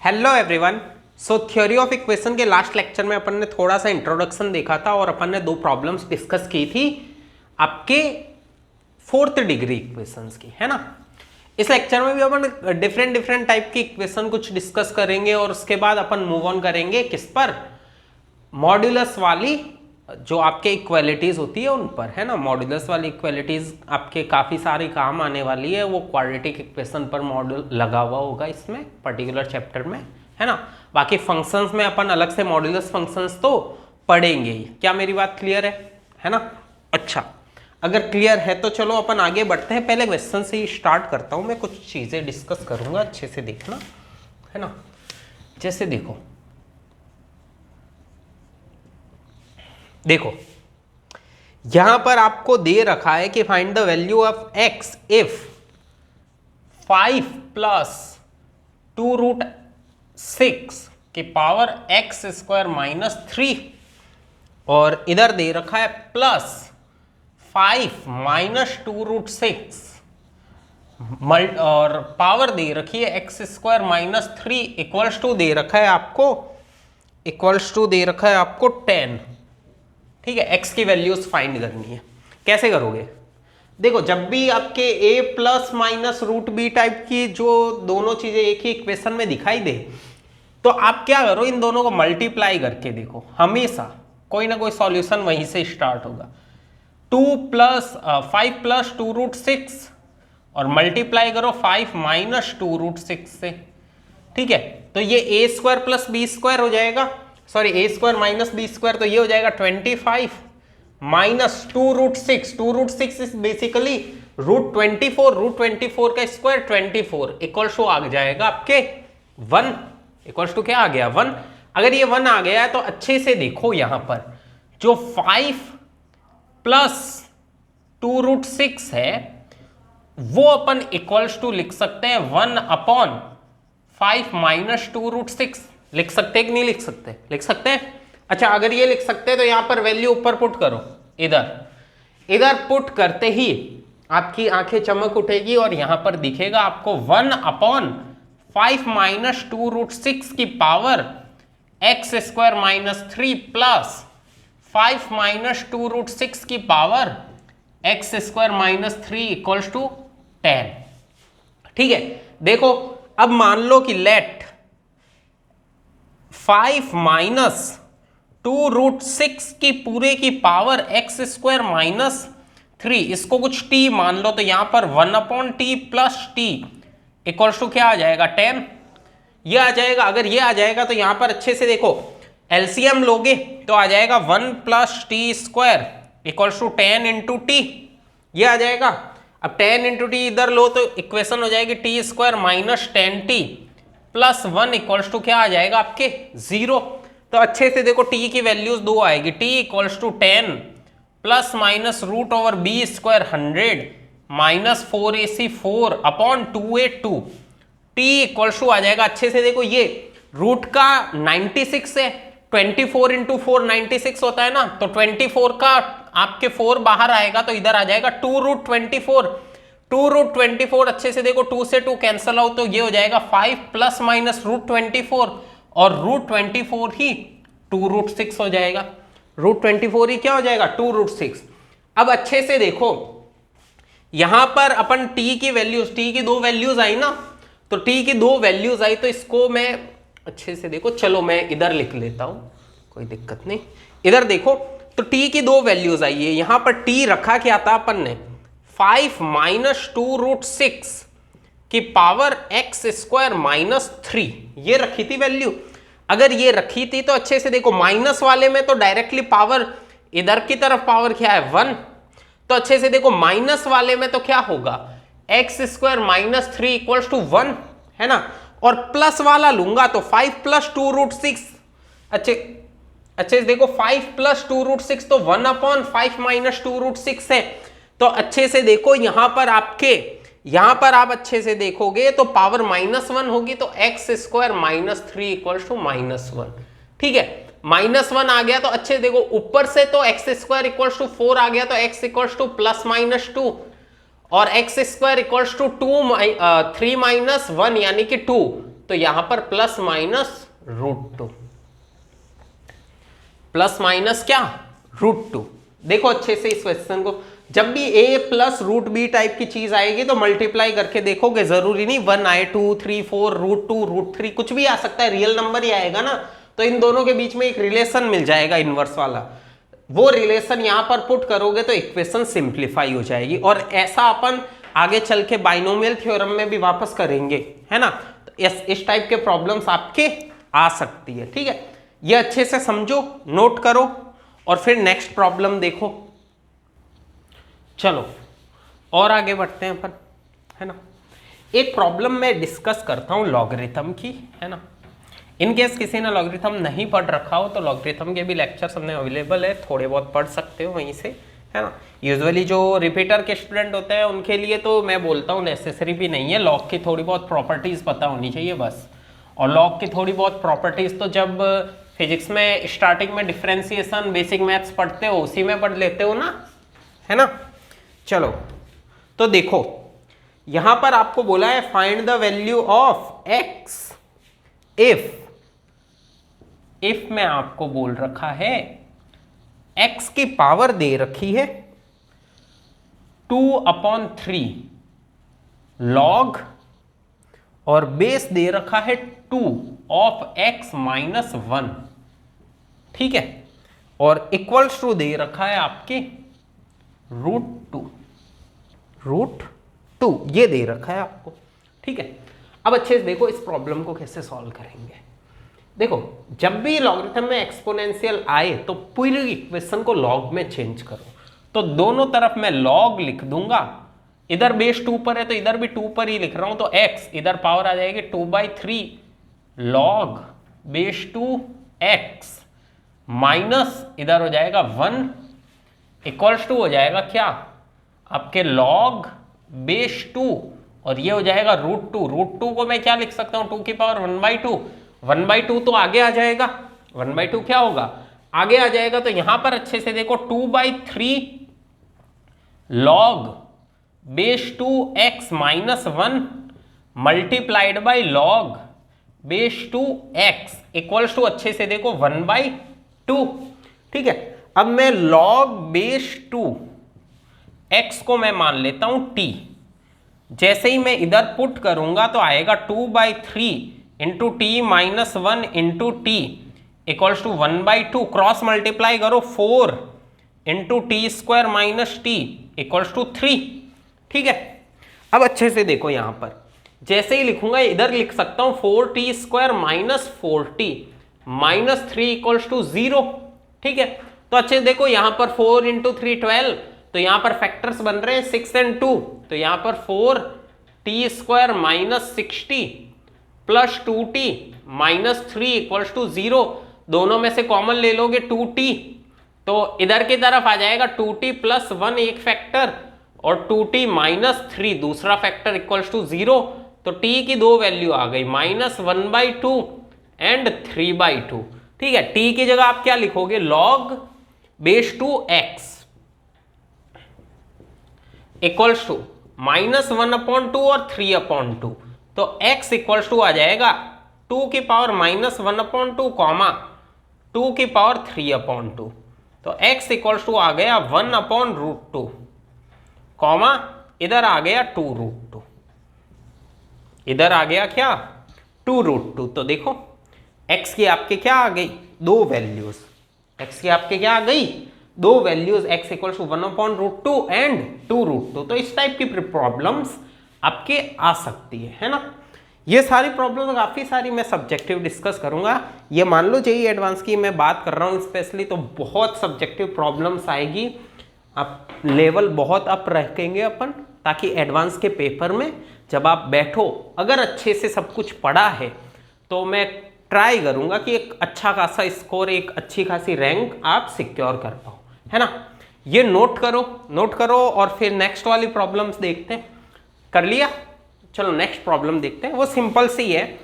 Hello everyone. So theory of equation के last lecture में अपन ने थोड़ा सा इंट्रोडक्शन देखा था और अपन ने दो प्रॉब्लम्स डिस्कस की थी आपके फोर्थ डिग्री इक्वेशंस की, है ना। इस लेक्चर में भी अपन डिफरेंट टाइप की इक्वेशन कुछ डिस्कस करेंगे और उसके बाद अपन मूव ऑन करेंगे किस पर, मॉड्यूलस वाली जो आपके इक्वालिटीज होती है उन पर, है ना। मॉड्यूलस वाली इक्वालिटीज आपके काफ़ी सारी काम आने वाली है, वो क्वाड्रेटिक इक्वेशन पर मॉड्यूल लगा हुआ होगा इसमें पर्टिकुलर चैप्टर में, है ना। बाकी फंक्शंस में अपन अलग से मॉड्यूलस फंक्शंस तो पढ़ेंगे ही। क्या मेरी बात क्लियर है ना। अच्छा, अगर क्लियर है तो चलो अपन आगे बढ़ते हैं। पहले क्वेश्चन से ही स्टार्ट करता हूँ, मैं कुछ चीज़ें डिस्कस करूँगा, अच्छे से देखना, है ना। जैसे देखो यहां पर आपको दे रखा है कि find the value of x if 5 plus 2√6 की पावर x स्क्वायर माइनस 3 और इधर दे रखा है प्लस 5 माइनस 2√6 और पावर दे रखी है x square minus 3 equals to दे रखा है आपको 10। ठीक है, x की वैल्यूज फाइंड करनी है। कैसे करोगे? देखो, जब भी आपके a plus minus root B type की जो दोनों चीजें एक ही इक्वेशन में दिखाई दे तो आप क्या करो, इन दोनों को मल्टीप्लाई करके देखो। हमेशा कोई ना कोई सॉल्यूशन वहीं से स्टार्ट होगा। 5 प्लस 2√6 और मल्टीप्लाई करो 5 माइनस 2√6 से। ठीक है, तो ये a square plus B square हो जाएगा, sorry a square minus B square, तो ये हो जाएगा 25 माइनस 2√6 इज बेसिकली √24 का स्क्वायर 24 इक्वल्स टू आ जाएगा आपके 1। इक्वल्स टू क्या आ गया? 1। अगर ये 1 आ गया है तो अच्छे से देखो, यहां पर जो 5 प्लस 2√6 है वो अपन इक्वल्स टू लिख सकते हैं 1/5 माइनस 2√6। लिख सकते हैं कि नहीं लिख सकते? लिख सकते हैं। अच्छा, अगर ये लिख सकते हैं तो यहां पर वैल्यू ऊपर पुट करो, इधर पुट करते ही आपकी आंखें चमक उठेगी और यहां पर दिखेगा आपको 1/5 माइनस 2√6 की power x square minus 3 plus 5 minus 2√6 की power x square minus 3 equals to 10। ठीक है, देखो अब मान लो कि लेट 5 माइनस 2√6 की पूरे की पावर x स्क्वायर माइनस 3, इसको कुछ t मान लो, तो यहां पर 1/t plus t equals to क्या आ जाएगा? 10। ये आ जाएगा। अगर ये आ जाएगा तो यहां पर अच्छे से देखो, एलसीएम लोगे तो आ जाएगा 1 plus T square equals to 10 into T, ये आ जाएगा। अब 10 इंटू टी इधर लो तो इक्वेशन हो जाएगी T square minus 10t plus 1 equals to क्या आ जाएगा आपके 0। तो अच्छे से देखो, t की वैल्यूज दो आएगी, t equals to 10 plus minus root over B square 100 minus 4ac 4 upon 2a2, t equals to आ जाएगा। अच्छे से देखो, ये रूट का 96 है, 24 इंटू 4 96 होता है ना, तो 24 का आपके 4 बाहर आएगा तो इधर आ जाएगा 2√24 अच्छे से देखो, 2 से 2 कैंसल आउट तो ये हो जाएगा 5 प्लस माइनस √24 और √24 ही 2√6 हो जाएगा। √24 ही क्या हो जाएगा? 2√6। अब अच्छे से देखो, यहां पर अपन t की वैल्यूज, t की दो वैल्यूज आई ना, तो t की दो वैल्यूज आई तो इसको मैं अच्छे से देखो, चलो मैं इधर लिख लेता हूं, कोई दिक्कत नहीं। इधर देखो तो t की दो वैल्यूज आई है, यहां पर t रखा क्या था अपन ने? 5 माइनस 2√6 की पावर x स्क्वायर माइनस 3, ये रखी थी वैल्यू। अगर ये रखी थी तो अच्छे से देखो, माइनस वाले में तो डायरेक्टली पावर, इधर की तरफ पावर क्या है? 1। तो अच्छे से देखो, माइनस वाले में तो क्या होगा? x square minus 3 equals to 1, है ना। और प्लस वाला लूंगा तो 5 प्लस 2√6, अच्छे से देखो 5 प्लस 2√6 तो 1/5 माइनस 2√6 है। तो अच्छे से देखो, यहां पर आप अच्छे से देखोगे तो पावर -1 होगी, तो x square minus 3 equals to -1। ठीक है, -1 आ गया तो अच्छे से देखो, ऊपर से तो x स्क्वायर इक्वल्स टू 4 आ गया, तो x equals two plus minus 2 और x स्क्वायर इक्वल्स टू 3 - 1 यानी कि 2, तो यहां पर प्लस माइनस √2, प्लस माइनस क्या √2। देखो अच्छे से इस क्वेश्चन को, जब भी a प्लस √b टाइप की चीज आएगी तो मल्टीप्लाई करके देखोगे, जरूरी नहीं 1 आए, 2 3 4 √2 √3 कुछ भी आ सकता है, रियल नंबर ही आएगा ना। तो इन दोनों के बीच में एक रिलेशन मिल जाएगा इनवर्स वाला, वो रिलेशन यहां पर पुट करोगे तो इक्वेशन सिंप्लीफाई हो जाएगी। और ऐसा अपन आगे चल के बाइनोमियल थ्योरम में भी वापस करेंगे, है ना। तो इस टाइप के प्रॉब्लम्स आपके आ सकती है, ठीक है। ये अच्छे से समझो, नोट करो और फिर नेक्स्ट प्रॉब्लम देखो। चलो और आगे बढ़ते हैं अपन, है ना। एक प्रॉब्लम मैं डिस्कस करता हूं लॉगरिथम की, है ना। इन केस किसी ने लॉगरिथम नहीं पढ़ रखा हो तो लॉगरिथम के भी लेक्चर्स हमने अवेलेबल है, थोड़े बहुत पढ़ सकते हो वहीं से, है ना। यूजुअली जो रिपीटर के स्टूडेंट होते हैं उनके लिए तो मैं बोलता हूँ नेसेसरी भी नहीं है, लॉग की थोड़ी बहुत प्रॉपर्टीज पता होनी चाहिए बस। और लॉग की थोड़ी बहुत प्रॉपर्टीज तो जब फिजिक्स में स्टार्टिंग में डिफरेंशिएशन बेसिक मैथ्स पढ़ते हो उसी में पढ़ लेते हो ना, है ना। चलो तो देखो यहां पर आपको बोला है find the value of x if में आपको बोल रखा है x की पावर दे रखी है 2/3 log और बेस दे रखा है 2 ऑफ x माइनस 1, ठीक है। और इक्वल्स टू दे रखा है आपके √2 ये दे रखा है आपको, ठीक है। अब अच्छे से देखो इस प्रॉब्लम को कैसे सॉल्व करेंगे। देखो जब भी लॉगरिथम में एक्सपोनेंशियल आए तो पूरी इक्वेशन को लॉग में चेंज करो। तो दोनों तरफ मैं लॉग लिख दूंगा, इधर बेस 2 पर है तो इधर भी 2 पर ही लिख रहा हूं, तो x इधर पावर आ जाएगी 2/3 log बेस 2x माइनस इधर हो जाएगा 1 इक्वल्स टू हो जाएगा क्या आपके log बेस 2 और ये हो जाएगा √2 को मैं क्या लिख सकता हूं 2 की पावर 1/2, 1/2 तो आगे आ जाएगा, 1/2 क्या होगा आगे आ जाएगा। तो यहां पर अच्छे से देखो 2/3 log base 2x minus 1 multiplied by log base 2x equals to अच्छे से देखो 1/2, ठीक है। अब मैं log बेस 2x को मैं मान लेता हूं t, जैसे ही मैं इधर पुट करूंगा तो आएगा 2/3 into T minus 1 into T equals to 1/2, cross multiply करो 4 into T square minus T equals to 3, ठीक है। अब अच्छे से देखो यहां पर जैसे ही लिखूंगा इधर लिख सकता हूं 4t square minus 4t minus 3 equals to 0, ठीक है। तो अच्छे से देखो यहां पर 4 इंटू 3 12, तो यहां पर फैक्टर्स बन रहे हैं 6 और 2, तो यहां पर 4t square minus 60 plus 2t minus 3 equals to 0, दोनों में से कॉमन ले लोगे 2t, तो इधर की तरफ आ जाएगा 2t प्लस 1 एक फैक्टर और 2t माइनस 3 दूसरा फैक्टर इक्वल्स टू 0। तो t की दो वैल्यू आ गई माइनस 1/2 एंड 3/2, ठीक है। t की जगह आप क्या लिखोगे log base 2x equals to minus 1/2 और 3/2, तो x इक्वल्स टू आ जाएगा 2 की पावर माइनस 1/2 कॉमा 2 की पावर 3/2, तो x इक्वल्स टू आ गया 1/√2 कॉमा इधर आ गया 2√2, इधर आ गया क्या 2√2। तो देखो x की आपके क्या आ गई दो वैल्यूज, x की आपके क्या आ गई दो values, x equals to 1/√2 and 2√2। तो इस टाइप की प्रॉब्लम्स आपके आ सकती है ना। ये सारी प्रॉब्लम्स काफी सारी मैं सब्जेक्टिव डिस्कस करूंगा, ये मान लो जेईई एडवांस की मैं बात कर रहा हूँ स्पेशली, तो बहुत सब्जेक्टिव प्रॉब्लम्स आएगी, आप लेवल बहुत अप रखेंगे अपन, ताकि एडवांस के पेपर में जब आप बैठो अगर अच्छे से सब कुछ पढ़ा है तो मैं ट्राई करूंगा कि एक अच्छा खासा स्कोर, एक अच्छी खासी रैंक आप सिक्योर कर पाओ, है ना। ये नोट करो और फिर नेक्स्ट वाली प्रॉब्लम्स देखते हैं। कर लिया, चलो नेक्स्ट प्रॉब्लम देखते हैं। वो सिंपल सी है,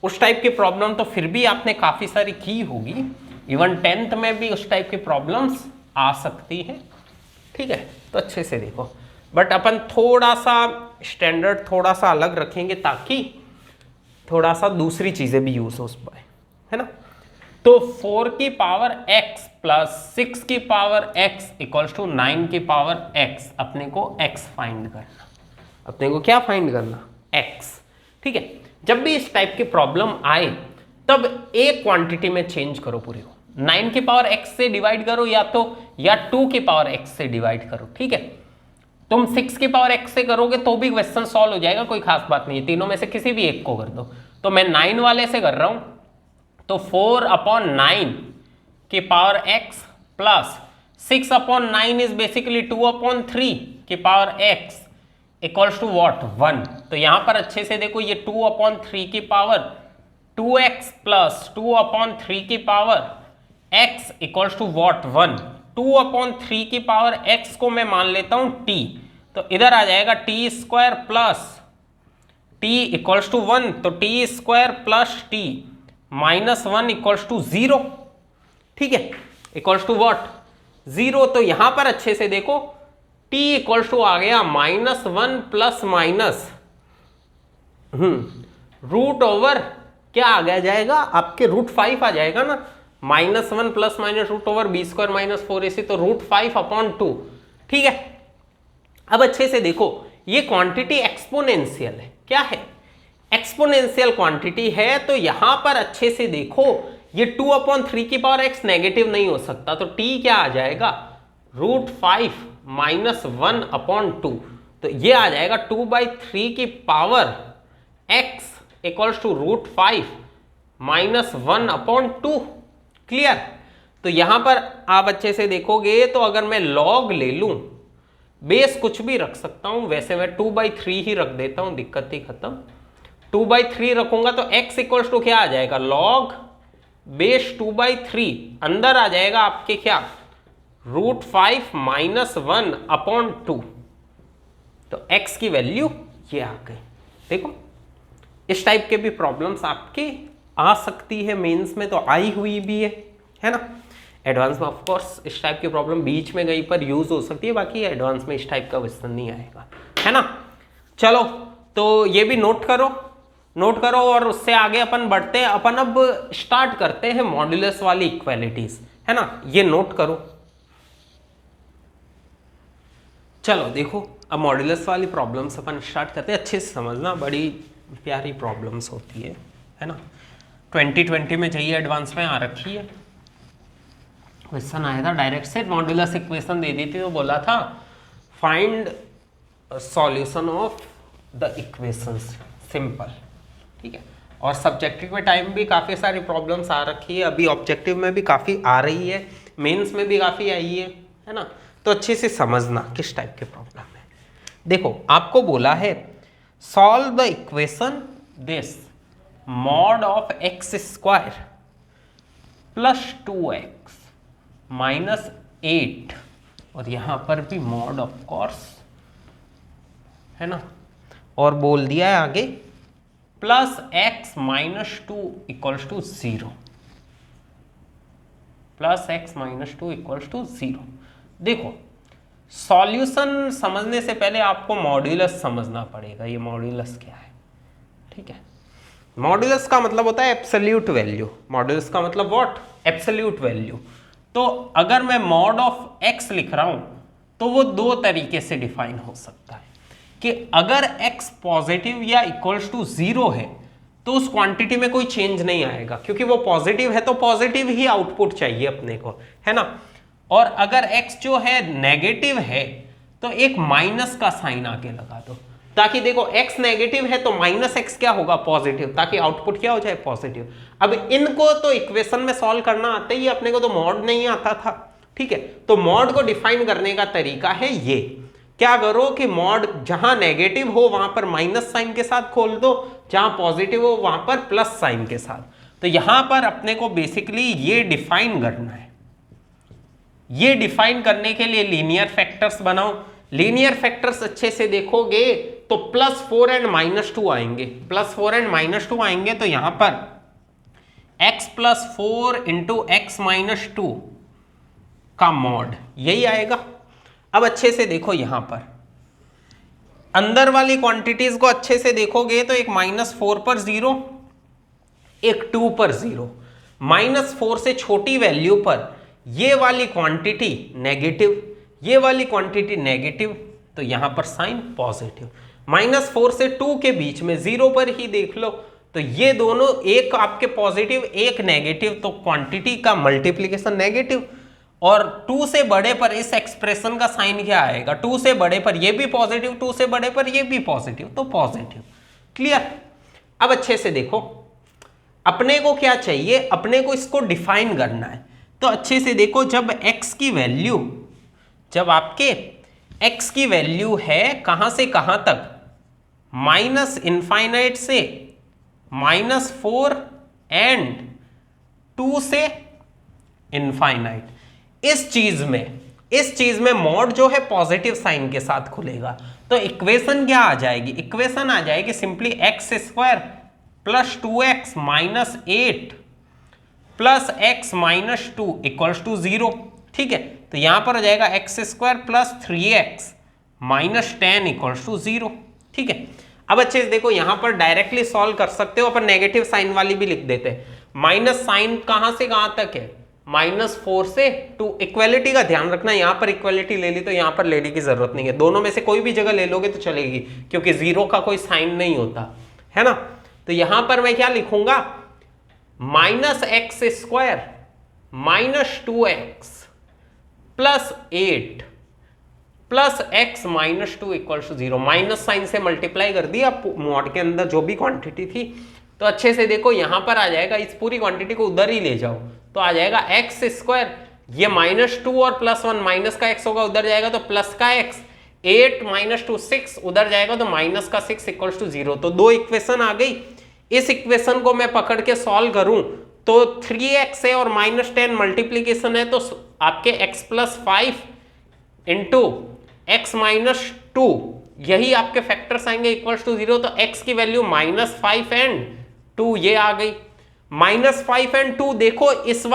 उस टाइप की प्रॉब्लम तो फिर भी आपने काफी सारी की होगी, इवन 10th में भी उस टाइप की प्रॉब्लम्स आ सकती है, ठीक है। तो अच्छे से देखो, बट अपन थोड़ा सा स्टैंडर्ड थोड़ा सा अलग रखेंगे ताकि थोड़ा सा दूसरी चीजें भी यूज हो पाए, है ना। तो 4 की पावर x प्लस 6 की पावर x इक्वल्स टू 9 की पावर x, अपने को x फाइंड करना, अपने को क्या फाइंड करना, x। ठीक है, जब भी इस टाइप की प्रॉब्लम आए तब एक क्वांटिटी में चेंज करो पूरी को, 9 की पावर x से डिवाइड करो या 2 की पावर x से डिवाइड करो। ठीक है, तुम 6 की पावर x से करोगे तो भी क्वेश्चन सॉल्व हो जाएगा, कोई खास बात नहीं है, तीनों में से किसी भी एक को कर दो। तो मैं 9 वाले से कर रहा हूं, तो 4/9 की पावर x प्लस 6/9 इज बेसिकली 2/3 की power x equals to what 1। तो यहां पर अच्छे से देखो, ये 2/3 की पावर 2x प्लस 2/3 की power x equals to what 1। 2/3 की पावर x को मैं मान लेता हूं t, तो इधर आ जाएगा t square plus t equals to 1, तो t square plus t minus 1 equals to 0। ठीक है, इक्वल्स टू वॉट 0। तो यहां पर अच्छे से देखो t इक्वल्स टू आ गया -1 प्लस माइनस रूट ओवर क्या आ गया जाएगा आपके √5 आ जाएगा ना, -1 plus minus root over b square minus 4ac, तो √5/2। ठीक है, अब अच्छे से देखो ये क्वांटिटी एक्सपोनेंशियल है, क्या है, एक्सपोनेंशियल क्वांटिटी है। तो यहां पर अच्छे से देखो ये 2/3 की पावर x नेगेटिव नहीं हो सकता, तो t क्या आ जाएगा √5 माइनस 1/2, तो ये आ जाएगा 2/3 की power x equals to √5 minus 1/2। Clear. तो यहां पर आप अच्छे से देखोगे तो अगर मैं log ले लूं, बेस कुछ भी रख सकता हूं, वैसे मैं 2/3 ही रख देता हूं, दिक्कत ही खत्म। 2/3 रखूंगा तो x इक्वल्स टू क्या आ जाएगा log बेस 2/3, अंदर आ जाएगा आपके क्या √5 माइनस 1/2। तो x की वैल्यू ये आ गई। देखो इस टाइप के भी प्रॉब्लम्स आपके आ सकती है, मेंस में तो आई हुई भी है ना। एडवांस में ऑफ कोर्स इस टाइप की प्रॉब्लम बीच में गई पर यूज हो सकती है, बाकी एडवांस में इस टाइप का क्वेश्चन नहीं आएगा, है ना। चलो तो ये भी नोट करो और उससे आगे अपन बढ़ते हैं। अपन अब स्टार्ट करते हैं मॉड्यूलस वाली इक्वालिटीज, है ना, ये नोट करो। चलो देखो अब मॉड्यूलस वाली प्रॉब्लम्स अपन स्टार्ट करते हैं, अच्छे से समझना, बड़ी प्यारी प्रॉब्लम्स होती है ना। 2020 में चाहिए, एडवांस में आ रखी है। क्वेश्चन आया था डायरेक्ट से मॉड्यूलस इक्वेशन दे दी थी, तो बोला था find solution of the equations, simple. ठीक है, और सब्जेक्टिव में टाइम भी काफ़ी सारी प्रॉब्लम्स आ रखी है, अभी ऑब्जेक्टिव में भी काफ़ी आ रही है, मेंस में भी काफ़ी आई है ना। तो अच्छे से समझना किस टाइप के प्रॉब्लम है। देखो आपको बोला है solve the equation this mod of x square plus 2x minus 8, और यहां पर भी मॉड ऑफ कोर्स, है ना, और बोल दिया है आगे plus x minus 2 equals to 0, plus x minus 2 equals to 0। देखो सॉल्यूशन समझने से पहले आपको मॉड्यूलस समझना पड़ेगा, ये मॉड्यूलस क्या है। ठीक है, मॉड्यूलस का मतलब होता है एब्सोल्यूट वैल्यू, मॉड्यूलस का मतलब व्हाट, एब्सोल्यूट वैल्यू। तो अगर मैं मॉड ऑफ x लिख रहा हूं तो वो दो तरीके से डिफाइन हो सकता है कि अगर x पॉजिटिव या इक्वल्स टू 0 है तो उस क्वांटिटी में कोई चेंज नहीं आएगा, क्योंकि वो पॉजिटिव है तो पॉजिटिव ही आउटपुट चाहिए अपने को, है ना। और अगर x जो है नेगेटिव है तो एक माइनस का साइन आगे लगा दो, ताकि देखो x नेगेटिव है तो माइनस x क्या होगा पॉजिटिव, ताकि आउटपुट क्या हो जाए पॉजिटिव। अब इनको तो इक्वेशन में सॉल्व करना आता ही, अपने को तो मॉड नहीं आता था। ठीक है, तो मॉड को डिफाइन करने का तरीका है ये, क्या करो कि मॉड जहां नेगेटिव हो वहां पर माइनस साइन के साथ खोल दो, जहां पॉजिटिव हो वहां पर प्लस साइन के साथ। तो यहां पर अपने को बेसिकली ये डिफाइन करना है। ये डिफाइन करने के लिए लीनियर फैक्टर्स बनाओ। लीनियर फैक्टर्स अच्छे से देखोगे तो +4 एंड -2 आएंगे, +4 एंड -2 आएंगे, तो यहां पर x + 4 × x - 2 का मॉड यही आएगा। अब अच्छे से देखो यहां पर अंदर वाली क्वांटिटीज को अच्छे से देखोगे तो एक -4 पर 0, एक 2 पर 0, -4 से छोटी वैल्यू पर ये वाली क्वांटिटी नेगेटिव, ये वाली क्वांटिटी नेगेटिव, तो यहां पर साइन पॉजिटिव। -4 से 2 के बीच में 0 पर ही देख लो, तो ये दोनों एक आपके पॉजिटिव एक नेगेटिव, तो क्वांटिटी का मल्टीप्लिकेशन नेगेटिव। और 2 से बड़े पर इस एक्सप्रेशन का साइन क्या आएगा, 2 से बड़े पर ये भी पॉजिटिव, 2 से बड़े पर ये भी पॉजिटिव, तो पॉजिटिव। क्लियर? अब अच्छे से देखो, अपने को क्या चाहिए, अपने को इसको डिफाइन करना है। तो अच्छे से देखो, जब x की वैल्यू, जब आपके x की वैल्यू है कहां से कहां तक, -∞ से -4 एंड 2 से इनफाइनाइट, इस चीज में मॉड जो है पॉजिटिव साइन के साथ खुलेगा। तो इक्वेशन क्या आ जाएगी, इक्वेशन आ जाएगी सिंपली x² + 2x - 8 + x - 2 = 0। ठीक है, तो यहां पर आ जाएगा x² + 3x - 10 = 0। ठीक है, अब अच्छे से देखो, यहां पर डायरेक्टली सॉल्व कर सकते हो, अपन नेगेटिव साइन वाली भी लिख देते हैं। माइनस साइन कहां से कहां तक है, -4 से 2। इक्वालिटी का ध्यान रखना, यहां पर इक्वालिटी ले ली तो यहां पर लेने की जरूरत नहीं है, दोनों में से कोई भी जगह ले लोगे तो चलेगी, क्योंकि 0 का कोई साइन नहीं होता है ना। तो यहां पर मैं क्या लिखूंगा, -x² - 2x + 8 + x - 2 = 0। Minus sign से मल्टीप्लाई कर दिया मॉड के अंदर जो भी क्वांटिटी थी। तो अच्छे से देखो, यहां पर आ जाएगा, इस पूरी क्वांटिटी को उधर ही ले जाओ, तो आ जाएगा x², ये -2 और +1, माइनस का x होगा उधर जाएगा तो प्लस का x, 8 - 2 6, उधर जाएगा तो माइनस का 6 = 0। तो दो इक्वेशन आ गई। इस इक्वेशन को मैं पकड़ के सॉल्व करूं तो 3x है और -10 मल्टीप्लीकेशन है, तो आपके x + 5 × x - 2, यही आपके फैक्टर्स आएंगे = 0। तो x की वैल्यू -5 एंड 2 ये आ गई। -5 एंड 2 देखो इस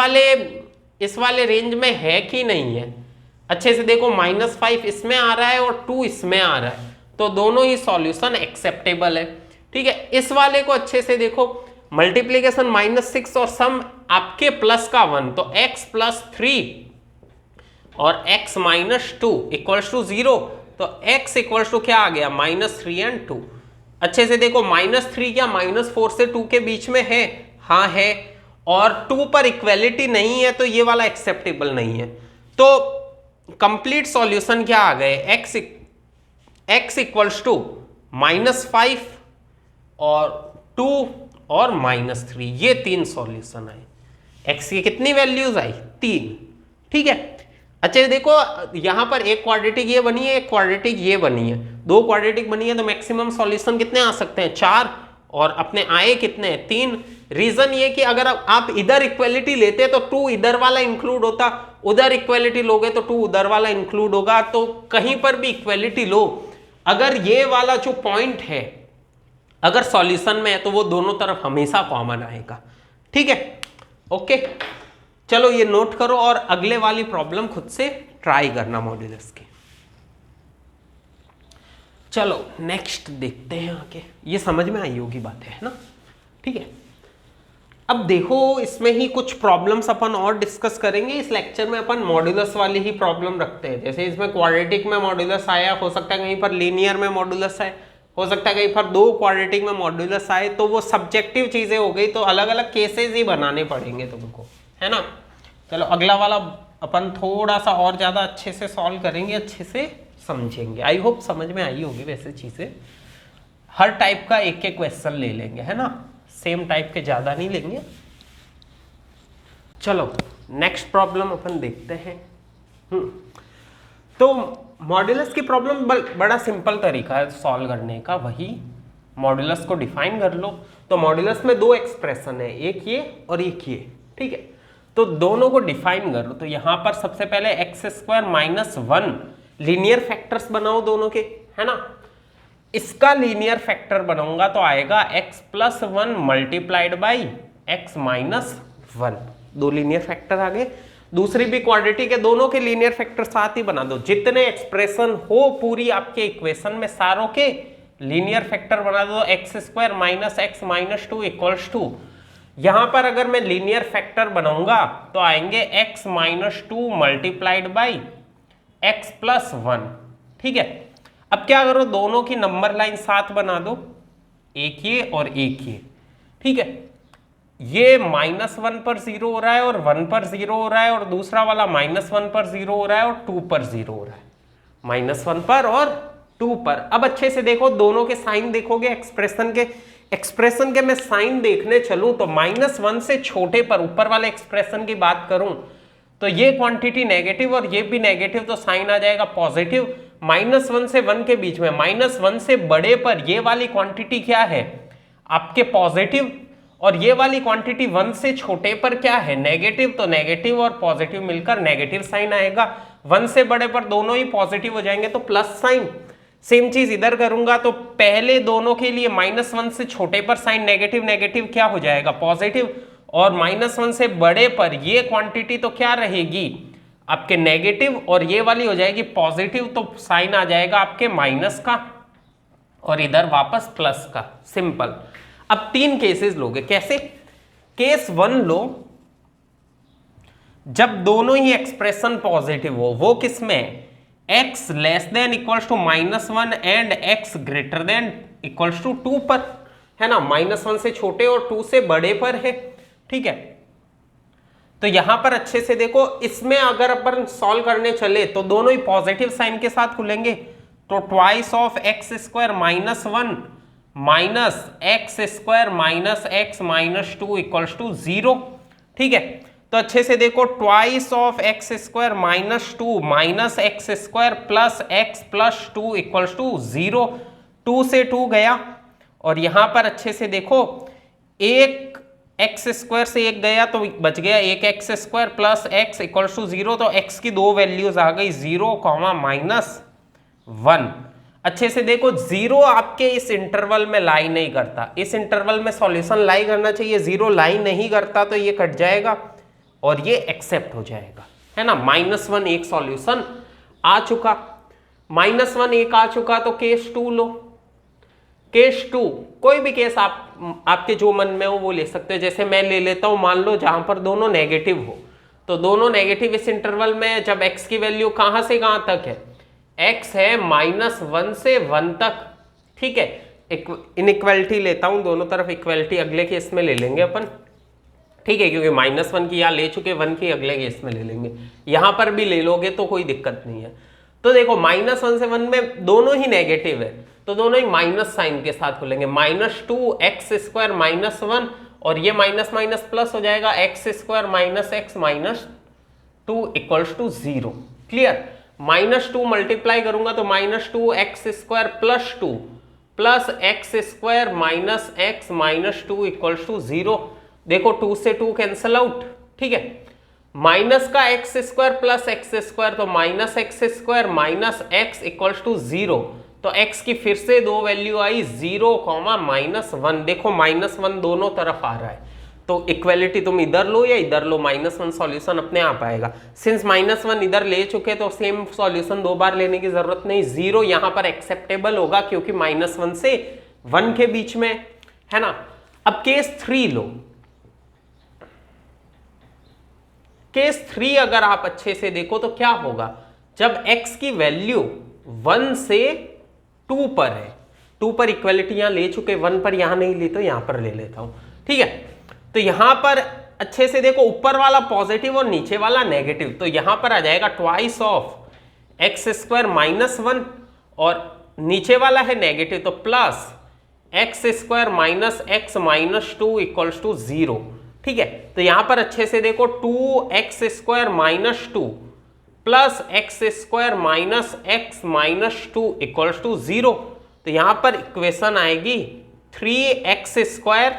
वाले रेंज में है कि नहीं है, अच्छे से देखो, -5 इसमें आ रहा है और 2 इसमें आ रहा है, तो दोनों ही सॉल्यूशन एक्सेप्टेबल है। ठीक है, इस वाले को अच्छे से देखो, मल्टीप्लीकेशन -6 और सम आपके प्लस का 1, तो x + 3 और x - 2 = 0। तो x = क्या आ गया, -3 एंड 2। अच्छे से देखो, -3 क्या -4 से 2 के बीच में है, हाँ है, और 2 पर इक्वेलिटी नहीं है, तो ये वाला एक्सेप्टेबल नहीं है। तो कंप्लीट सॉल्यूशन क्या आ गए, x = -5 और 2 और -3, ये 3 सॉल्यूशन आए। x की कितनी वैल्यूज आई, 3। ठीक है, अच्छा देखो, यहां पर एक क्वाड्रेटिक ये बनी है, एक क्वाड्रेटिक ये बनी है, दो क्वाड्रेटिक बनी है, तो मैक्सिमम सॉल्यूशन कितने आ सकते हैं, 4, और अपने आए कितने हैं, 3। रीजन ये कि अगर आप इधर इक्वेलिटी लेते तो 2 इधर वाला इंक्लूड होता, उधर इक्वेलिटी लोगे तो 2 उधर वाला इंक्लूड होगा। तो कहीं पर भी इक्वेलिटी लो, अगर ये वाला जो पॉइंट है अगर सॉल्यूशन में है तो वो दोनों तरफ हमेशा कॉमन आएगा। ठीक है, ओके, चलो ये नोट करो और अगले वाली प्रॉब्लम खुद से ट्राई करना मॉड्यूलस की। चलो नेक्स्ट देखते हैं आगे, ये समझ में आई होगी बातें, है ना। ठीक है, अब देखो इसमें ही कुछ प्रॉब्लम्स अपन और डिस्कस करेंगे। इस लेक्चर में अपन मॉड्यूलस वाली ही प्रॉब्लम रखते हैं, जैसे इसमें क्वाड्रेटिक में मॉड्यूलस आया, हो सकता है कहीं पर लीनियर में मॉड्यूलस आए, हो सकता है कहीं पर 2 क्वाड्रेटिक में मॉड्यूलस आए, तो वो सब्जेक्टिव चीजें हो गई, तो अलग अलग केसेस ही बनाने पड़ेंगे तुमको, है ना। चलो अगला वाला अपन थोड़ा सा और ज्यादा अच्छे से सॉल्व करेंगे, अच्छे से समझेंगे। आई होप समझ में आई होगी वैसे चीजें। हर टाइप का एक एक क्वेश्चन ले लेंगे, है ना, सेम टाइप के ज्यादा नहीं लेंगे। चलो नेक्स्ट प्रॉब्लम अपन देखते हैं। तो मॉड्यूलस की प्रॉब्लम बड़ा सिंपल तरीका है सॉल्व करने का, वही मॉड्यूलस को डिफाइन कर लो। तो मॉड्यूलस में 2 एक्सप्रेशन है, एक ये और एक ये। ठीक है, तो दोनों को डिफाइन कर लो। तो यहां पर सबसे पहले x² - 1 लीनियर फैक्टर्स बनाओ दोनों के, है ना। इसका लीनियर फैक्टर बनाऊंगा तो आएगा x + 1 × x - 1, 2 लीनियर फैक्टर आ गए। दूसरी भी क्वाड्रेटिक है, दोनों के लीनियर फैक्टर साथ ही बना दो। जितने एक्सप्रेशन हो पूरी आपके इक्वेशन में सारों के लीनियर फैक्टर बना दो। x² - x - 2 = यहां पर अगर मैं लीनियर फैक्टर बनाऊंगा तो आएंगे x minus 2 multiplied by x plus 1। ठीक है, अब क्या करो, दोनों की नंबर लाइन साथ बना दो, एक ये और एक ये। ठीक है, ये -1 पर 0 हो रहा है और 1 पर 0 हो रहा है, और दूसरा वाला -1 पर 0 हो रहा है और 2 पर 0 हो रहा है, -1 पर और 2 पर। अब अच्छे से देखो, दोनों के साइन देखोगे, एक्सप्रेशन के मैं साइन देखने चलूं तो -1 से छोटे पर ऊपर वाले एक्सप्रेशन की बात करूं तो ये क्वांटिटी नेगेटिव और ये भी नेगेटिव, तो साइन आ जाएगा पॉजिटिव। -1 से 1 के बीच में, -1 से बड़े पर ये वाली क्वांटिटी क्या है, आपके पॉजिटिव, और ये वाली क्वांटिटी 1 से छोटे पर क्या है, नेगेटिव। तो नेगेटिव और पॉजिटिव मिलकर नेगेटिव साइन आएगा। 1 से बड़े पर दोनों ही पॉजिटिव हो जाएंगे तो प्लस साइन। सेम चीज इधर करूंगा तो पहले दोनों के लिए -1 से छोटे पर साइन नेगेटिव, नेगेटिव क्या हो जाएगा, पॉजिटिव, और -1 से बड़े पर ये क्वांटिटी तो क्या रहेगी, आपके नेगेटिव, और ये वाली हो जाएगी पॉजिटिव, तो साइन आ जाएगा आपके माइनस का और इधर वापस प्लस का। सिंपल। अब 3 केसेस लोगे, कैसे? केस 1 लो, जब दोनों ही एक्सप्रेशन पॉजिटिव हो, वो किसमें, x less than equals to -1 and x greater than equals to 2 पर, है ना, -1 से छोटे और 2 से बड़े पर है। ठीक है, तो यहां पर अच्छे से देखो, इसमें अगर अपन सॉल्व करने चले तो दोनों ही पॉजिटिव साइन के साथ खुलेंगे, तो twice of x square -1 minus x square minus X minus 2 equals to 0। ठीक है, तो अच्छे से देखो, twice of X square -2 minus x square plus X plus 2 equals to 0। 2 से 2 गया, और यहां पर अच्छे से देखो, एक एक्स स्क्वायर से एक गया तो बच गया एक X square plus X equals to 0। तो एक्स की 2 वैल्यूज आ गई, 0, -1। अच्छे से देखो, 0 आपके इस इंटरवल में लाई नहीं करता, इस इंटरवल में सॉल्यूशन लाई करना चाहिए, 0 लाई नहीं करता तो ये कट जाएगा और ये एक्सेप्ट हो जाएगा, है ना। -1 एक सॉल्यूशन आ चुका, -1 एक आ चुका, तो केस 2 लो। केस 2, कोई भी केस आपके जो मन में हो वो ले सकते हो। जैसे मैं ले लेता हूं, मान लो जहां पर दोनों नेगेटिव हो, तो दोनों नेगेटिव इस इंटरवल में, जब x की वैल्यू कहां से कहां तक है, x है -1 से 1 तक। ठीक है, इनइक्वालिटी लेता हूं, दोनों तरफ इक्वालिटी अगले केस में ले लेंगे अपन। ठीक है, क्योंकि -1 की यहाँ ले चुके, 1 की अगले केस में ले लेंगे, यहां पर भी ले लोगे तो कोई दिक्कत नहीं है। तो देखो, -1 से 1 में दोनों ही नेगेटिव है, तो दोनों ही माइनस साइन के साथ खुलेंगे, -2 एक्स स्क्वायर -1, और ये माइनस माइनस प्लस हो जाएगा, X square minus X minus 2 equals to 0। Clear? -2 multiply करूंगा तो -2 X square plus 2 plus x square minus X minus 2 equals to 0। देखो, 2 से 2 कैंसल आउट। ठीक है, माइनस का x square plus x square, तो minus x square minus x equals to 0। तो x की फिर से 2 वैल्यू आई, 0, -1। देखो, -1 दोनों तरफ आ रहा है, तो इक्वालिटी तुम इधर लो या इधर लो, -1 सॉल्यूशन अपने आप आएगा। सिंस -1 इधर ले चुके तो सेम सॉल्यूशन 2 बार लेने की जरूरत नहीं, 0 यहां पर एक्सेप्टेबल होगा क्योंकि -1 से 1 के बीच में, है ना। अब केस 3 लो। केस 3 अगर आप अच्छे से देखो तो क्या होगा, जब x की वैल्यू 1 से 2 पर है, 2 पर इक्वालिटी यहां ले चुके, 1 पर यहां नहीं ली तो यहां पर ले लेता हूं। ठीक है, तो यहां पर अच्छे से देखो, ऊपर वाला पॉजिटिव और नीचे वाला नेगेटिव, तो यहां पर आ जाएगा ट्वाइस ऑफ एक्स स्क्वायर -1, और नीचे वाला है नेगेटिव, तो plus x square minus X minus 2 equals to 0। ठीक है, तो यहां पर अच्छे से देखो, 2x square minus 2 plus x square minus X minus 2 equals to 0। तो यहां पर इक्वेशन आएगी 3x square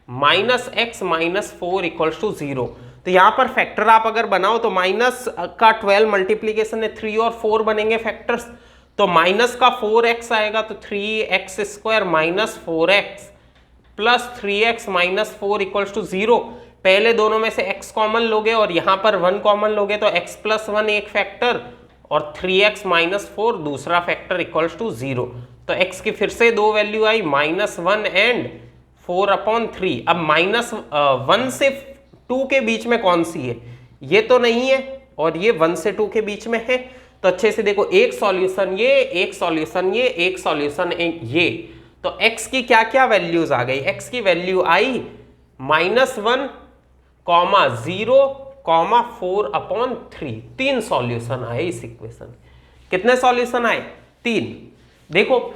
minus X minus 4 equals to 0। तो यहां पर फैक्टर आप अगर बनाओ तो माइनस का 12 मल्टीप्लीकेशन है, 3 और 4 बनेंगे फैक्टर्स, तो माइनस का 4x आएगा, तो 3x square minus 4x plus 3x minus 4 equals to 0। पहले दोनों में से x कॉमन लोगे और यहां पर 1 कॉमन लोगे, तो x प्लस 1 एक फैक्टर और 3x माइनस 4 दूसरा फैक्टर इक्वल्स टू 0। तो x की फिर से 2 वैल्यू आई, -1 एंड 4/3। अब -1 से 2 के बीच में कौन सी है? ये तो नहीं है, और ये 1 से 2 के बीच में है। तो अच्छे से देखो, एक सॉल्यूशन ये, एक सॉल्यूशन ये, एक सॉल्यूशन ये। तो x की क्या क्या वैल्यूज आ गई? x की वैल्यू आई -1, 0, 4/3। 3 सॉल्यूशन आए इस इक्वेशन। कितने सॉल्यूशन आए? 3। देखो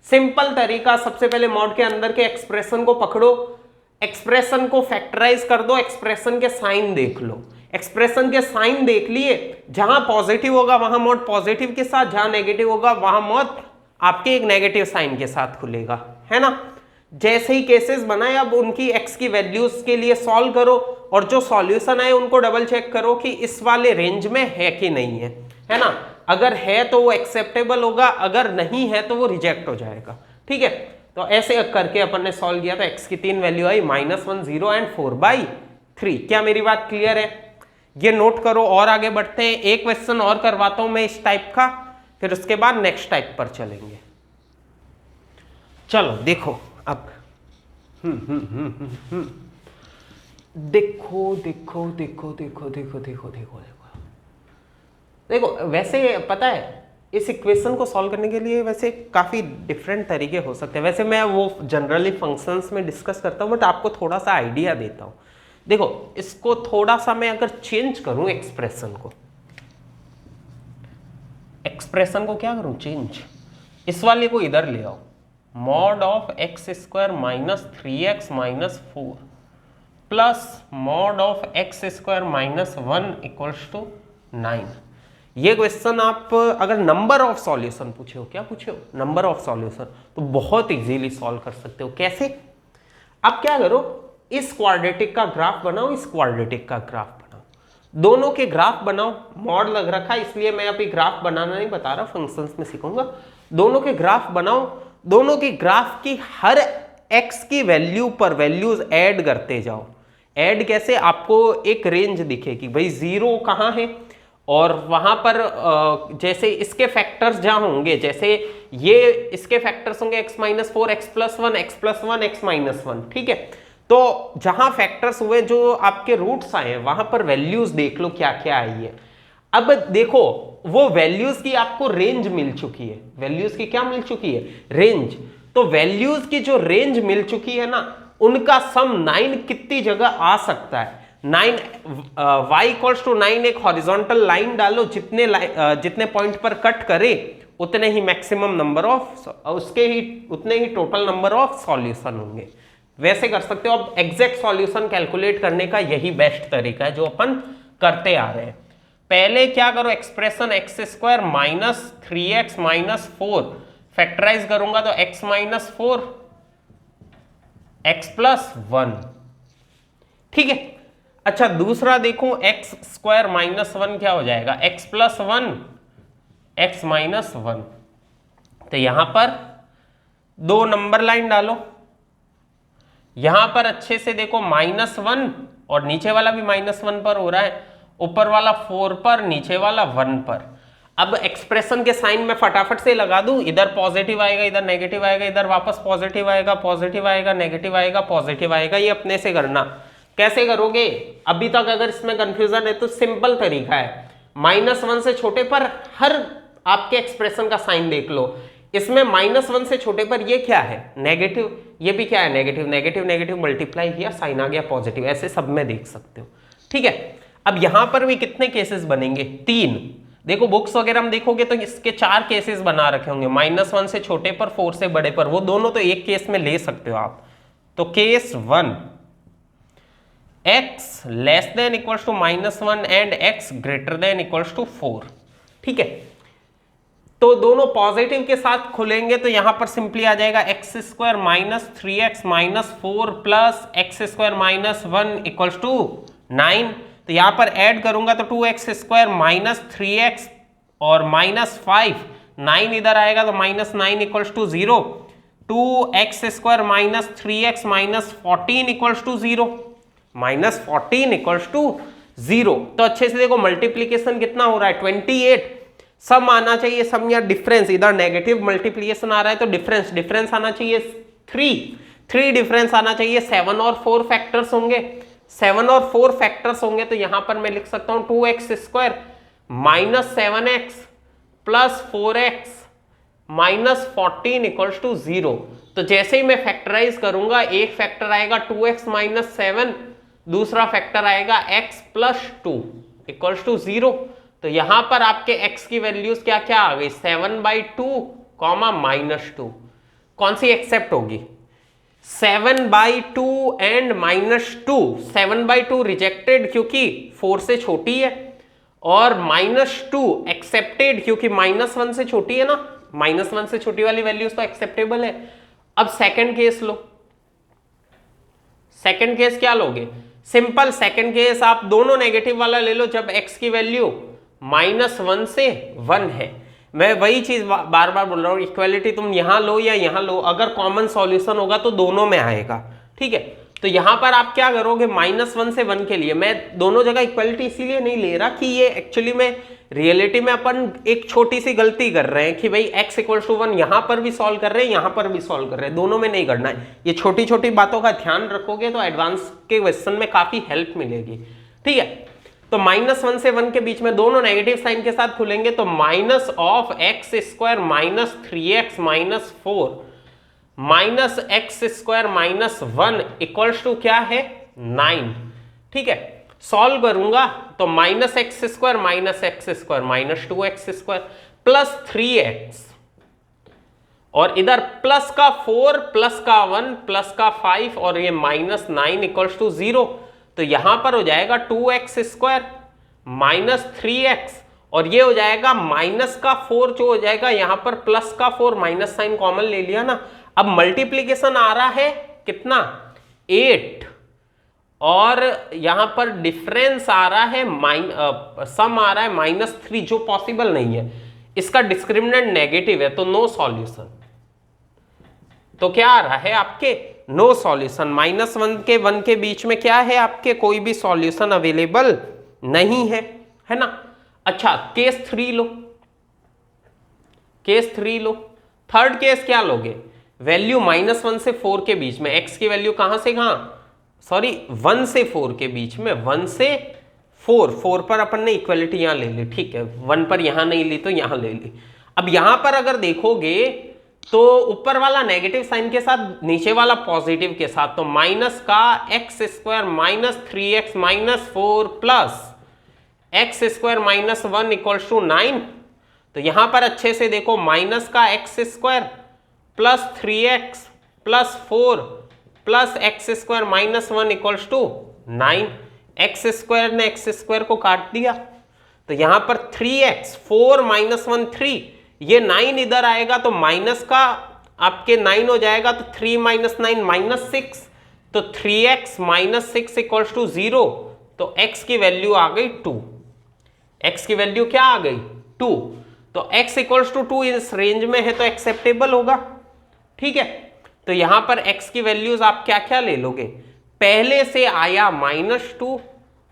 सिंपल तरीका, सबसे पहले मॉड के अंदर के एक्सप्रेशन को पकड़ो, एक्सप्रेशन को फैक्टराइज कर दो, एक्सप्रेशन के साइन देख लो। एक्सप्रेशन के साइन देख लिए, जहां पॉजिटिव होगा वहां मॉड पॉजिटिव के साथ, जहां नेगेटिव होगा वहां मॉड आपके एक नेगेटिव साइन के साथ खुलेगा, है ना। जैसे ही केसेस बनाए, अब उनकी x की वैल्यूज के लिए सॉल्व करो, और जो सॉल्यूशन आए उनको डबल चेक करो कि इस वाले रेंज में है कि नहीं है ना। अगर है तो वो एक्सेप्टेबल होगा, अगर नहीं है तो वो रिजेक्ट हो जाएगा, ठीक है। तो ऐसे करके अपन ने सॉल्व किया, तो x की 3 वैल्यू आई -1, 0 एंड 4/3। क्या मेरी बात क्लियर है? ये नोट करो, और आगे बढ़ते हैं। एक क्वेश्चन और करवाता हूं मैं इस टाइप का, फिर उसके बाद नेक्स्ट टाइप पर चलेंगे। चलो देखो अब, देखो देखो देखो देखो देखो देखो देखो देखो, वैसे पता है इस इक्वेशन को सॉल्व करने के लिए वैसे काफी डिफरेंट तरीके हो सकते हैं। वैसे मैं वो जनरली फंक्शंस में डिस्कस करता हूँ, बट आपको थोड़ा सा आइडिया देता हूँ। देखो इसको थोड़ा सा मैं अगर चेंज करूं, एक्सप्रेशन को क्या करूं? चेंज। इस वाले को इधर ले आओ, mod of x² - 3x - 4 plus mod of x² - 1 = 9। ये क्वेश्चन आप अगर नंबर ऑफ सॉल्यूशन पूछे हो, क्या पूछे हो? नंबर ऑफ सॉल्यूशन, तो बहुत इजीली सॉल्व कर सकते हो। कैसे? अब क्या करो, इस क्वाड्रेटिक का ग्राफ बनाओ, इस क्वाड्रेटिक का ग्राफ बनाओ, दोनों के ग्राफ बनाओ। मॉड लग रखा है इसलिए मैं अभी ग्राफ बनाना नहीं बता रहा, फंक्शंस में सीखूंगा। दोनों के ग्राफ बनाओ, दोनों की ग्राफ की हर x की वैल्यू पर वैल्यूज ऐड करते जाओ। ऐड कैसे? आपको एक रेंज दिखेगी, भाई 0 कहाँ है, और वहां पर जैसे इसके फैक्टर्स जहां होंगे, जैसे ये इसके फैक्टर्स होंगे x - 4, x + 1, x + 1, x - 1, ठीक है। तो जहां फैक्टर्स हुए, जो आपके रूट्स आए, वहां पर वैल्यूज देख लो क्या क्या आई है। अब देखो वो वैल्यूज की आपको रेंज मिल चुकी है। वैल्यूज की क्या मिल चुकी है? रेंज। तो वैल्यूज की जो रेंज मिल चुकी है ना, उनका सम 9 कितनी जगह आ सकता है? 9 y = 9 एक हॉरिजॉन्टल लाइन डालो, जितने पॉइंट पर कट करे उतने ही मैक्सिमम नंबर ऑफ, उतने ही टोटल नंबर ऑफ सॉल्यूशन होंगे। वैसे कर सकते हो। अब एग्जैक्ट सॉल्यूशन कैलकुलेट करने का यही बेस्ट तरीका है जो अपन करते आ रहे हैं। पहले क्या करो, एक्सप्रेशन x² - 3x - 4 फैक्टराइज करूंगा तो x - 4 x + 1, ठीक है। अच्छा दूसरा देखो, x² - 1 क्या हो जाएगा? x + 1 x - 1। तो यहां पर 2 नंबर लाइन डालो, यहां पर अच्छे से देखो -1, और नीचे वाला भी -1 पर हो रहा है, ऊपर वाला 4 पर, नीचे वाला 1 पर। अब एक्सप्रेशन के साइन में फटाफट से लगा दूं, इधर पॉजिटिव आएगा, इधर नेगेटिव आएगा, इधर वापस पॉजिटिव आएगा, पॉजिटिव आएगा, नेगेटिव आएगा, पॉजिटिव आएगा। ये अपने से करना। कैसे करोगे? अभी तक अगर इसमें कंफ्यूजन है तो सिंपल तरीका है, -1 से छोटे पर हर आपके एक्सप्रेशन का साइन देख लो। इसमें -1 से छोटे पर ये क्या है? नेगेटिव। ये भी क्या है? नेगेटिव। नेगेटिव नेगेटिव मल्टीप्लाई किया, साइन आ गया पॉजिटिव। ऐसे सब में देख सकते हो, ठीक है। अब यहां पर भी कितने केसेस बनेंगे? 3। देखो बुक्स वगैरह हम देखोगे तो इसके 4 केसेस बना रखे होंगे, -1 से छोटे पर, 4 से बड़े पर। वो दोनों तो एक केस में ले सकते हो आप। तो केस 1, x < -1 एंड x < 4, ठीक है। तो दोनों पॉजिटिव के साथ खुलेंगे तो यहां पर सिंपली आ जाएगा x² - 3x - 4 प्लस x² - 1 = 9। तो यहां पर ऐड करूंगा तो 2x² - 3x और -5, 9 इधर आएगा तो -9 = 0, 2x² - 3x - 14 = 0, -14 = 0। तो अच्छे से देखो मल्टीप्लीकेशन कितना हो रहा है? 28। सम आना चाहिए, सम या डिफरेंस, इधर नेगेटिव मल्टीप्लीकेशन आ रहा है तो डिफरेंस आना चाहिए 3। 3 डिफरेंस आना चाहिए, 7 और 4 फैक्टर्स होंगे, 7 और 4 फैक्टर्स होंगे तो यहां पर मैं लिख सकता हूं 2x square minus 7x plus 4x minus 14 equals to 0। तो जैसे ही मैं फैक्टराइज करूंगा, एक फैक्टर आएगा 2x माइनस 7, दूसरा फैक्टर आएगा x प्लस 2 इक्वल्स टू 0। तो यहां पर आपके x की वैल्यूज क्या क्या आ गई, 7/2 कॉमा -2। कौन सी एक्सेप्ट होगी, 7/2 एंड -2। 7/2 रिजेक्टेड क्योंकि 4 से छोटी है, और -2 एक्सेप्टेड क्योंकि -1 से छोटी है ना, -1 से छोटी वाली वैल्यूज तो एक्सेप्टेबल है। अब सेकंड केस लो, सेकंड केस क्या लोगे, सिंपल सेकंड केस आप दोनों नेगेटिव वाला ले लो, जब x की वैल्यू -1 से 1 है। मैं वही चीज बार बार बोल रहा हूं, इक्वालिटी तुम यहां लो या यहां लो, अगर कॉमन सॉल्यूशन होगा तो दोनों में आएगा, ठीक है। तो यहां पर आप क्या करोगे, -1 से 1 के लिए मैं दोनों जगह इक्वालिटी इसीलिए नहीं ले रहा कि ये एक्चुअली में रियलिटी में अपन एक छोटी सी गलती कर रहे हैं कि भाई x = 1 यहां पर भी सॉल्व कर रहे हैं, यहां पर भी सॉल्व कर रहे हैं, दोनों में नहीं करना है। ये छोटी छोटी बातों का ध्यान रखोगे तो एडवांस के क्वेश्चन में काफी हेल्प मिलेगी, ठीक है। तो -1 से 1 के बीच में दोनों नेगेटिव साइन के साथ खुलेंगे, तो minus of x square minus 3x minus 4 minus x square minus 1 equals to क्या है, 9, ठीक है। सॉल्व करूंगा तो -x square minus x square minus 2x square plus 3x, और इधर प्लस का 4 प्लस का 1 प्लस का 5 और ये -9 इक्वल्स टू 0। तो यहां पर हो जाएगा 2x स्क्वायर माइनस 3x, और ये हो जाएगा माइनस का 4 जो हो जाएगा यहां पर प्लस का 4, माइनस साइन कॉमन ले लिया ना। अब मल्टीप्लीकेशन आ रहा है कितना, 8, और यहां पर डिफरेंस आ रहा है सम आ रहा है -3 जो पॉसिबल नहीं है। इसका डिस्क्रिमिनेंट नेगेटिव है तो नो सॉल्यूशन। तो क्या आ रहा है आपके, नो सॉल्यूशन। -1 के 1 के बीच में क्या है आपके, कोई भी सॉल्यूशन अवेलेबल नहीं है ना। अच्छा केस 3 लो, केस 3 लो। थर्ड केस क्या लोगे, वैल्यू -1 से 4 के बीच में, x की वैल्यू कहां से कहां, सॉरी 1 से 4 के बीच में, 1 से 4 पर अपन ने इक्वलिटी यहां ले ली, ठीक है। 1 पर यहां नहीं ली तो यहां ले ली। अब यहां पर अगर देखोगे तो ऊपर वाला नेगेटिव साइन के साथ नीचे वाला पॉजिटिव के साथ, तो माइनस का x square minus 3x minus 4 plus x square minus 1 equals to 9। तो यहां पर अच्छे से देखो, माइनस का x square plus 3x plus 4 plus x square minus 1 equals to 9। x square ने x स्क्वायर को काट दिया, तो यहां पर 3x 4 माइनस 1 3, ये 9 इधर आएगा तो माइनस का आपके 9 हो जाएगा, तो 3 माइनस 9 माइनस 6, तो 3x माइनस 6 इक्वल्स टू 0। तो x की वैल्यू आ गई 2, x की वैल्यू क्या आ गई 2। तो x इक्वल्स टू 2 इस रेंज में है तो एक्सेप्टेबल होगा, ठीक है। तो यहां पर x की वैल्यूज आप क्या क्या ले लोगे, पहले से आया -2,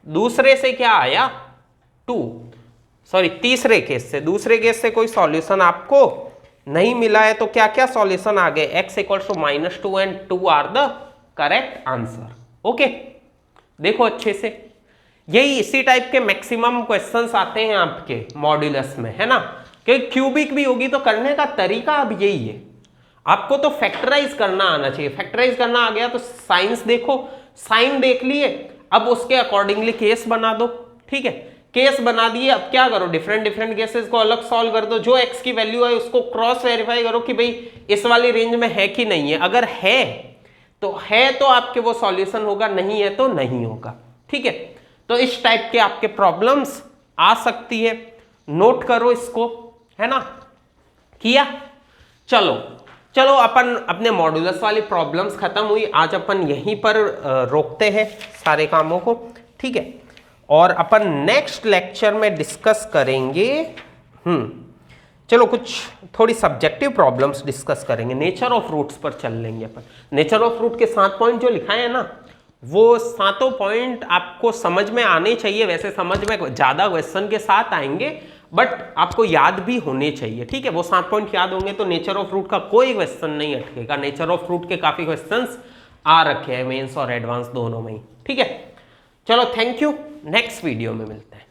दूसरे से क्या आया 2, सॉरी तीसरे केस से, दूसरे केस से कोई सॉल्यूशन आपको नहीं मिला है, तो क्या क्या सॉल्यूशन आ गए, x equals to -2 and 2 are the correct answer. Okay, देखो अच्छे से, यही इसी टाइप के मैक्सिमम क्वेश्चंस आते हैं आपके मॉड्यूलस में, है ना। कि क्यूबिक भी होगी तो करने का तरीका अब यही है, आपको तो फैक्टराइज करना आना चाहिए। फैक्टराइज करना आ गया तो साइंस देखो, साइन देख लिए, अब उसके अकॉर्डिंगली केस बना दो, ठीक है। केस बना दिए, अब क्या करो, डिफरेंट केसेस को अलग सॉल्व कर दो, जो x की वैल्यू है उसको क्रॉस वेरीफाई करो कि भाई इस वाली रेंज में है कि नहीं है। अगर है तो आपके वो सॉल्यूशन होगा, नहीं है तो नहीं होगा, ठीक है। तो इस टाइप के आपके प्रॉब्लम्स आ सकती है, नोट करो इसको, है ना। किया, चलो अपन अपने मॉड्यूलस वाली प्रॉब्लम्स खत्म हुई, आज अपन यहीं पर रोकते हैं सारे कामों को, ठीक है। और अपन नेक्स्ट लेक्चर में डिस्कस करेंगे, चलो कुछ थोड़ी सब्जेक्टिव प्रॉब्लम्स डिस्कस करेंगे, नेचर ऑफ रूट्स पर चल लेंगे अपन। नेचर ऑफ रूट के 7 पॉइंट जो लिखाए हैं ना, वो 7 पॉइंट आपको समझ में आने चाहिए। वैसे समझ में ज्यादा क्वेश्चन के साथ आएंगे, बट आपको याद भी होने चाहिए, ठीक है। वो 7 पॉइंट याद होंगे तो नेचर ऑफ रूट का कोई क्वेश्चन नहीं अटकेगा। नेचर ऑफ रूट के काफी क्वेश्चंस आ रखे हैं मेंस और एडवांस दोनों में ही। ठीक है, चलो थैंक यू, नेक्स्ट वीडियो में मिलते हैं।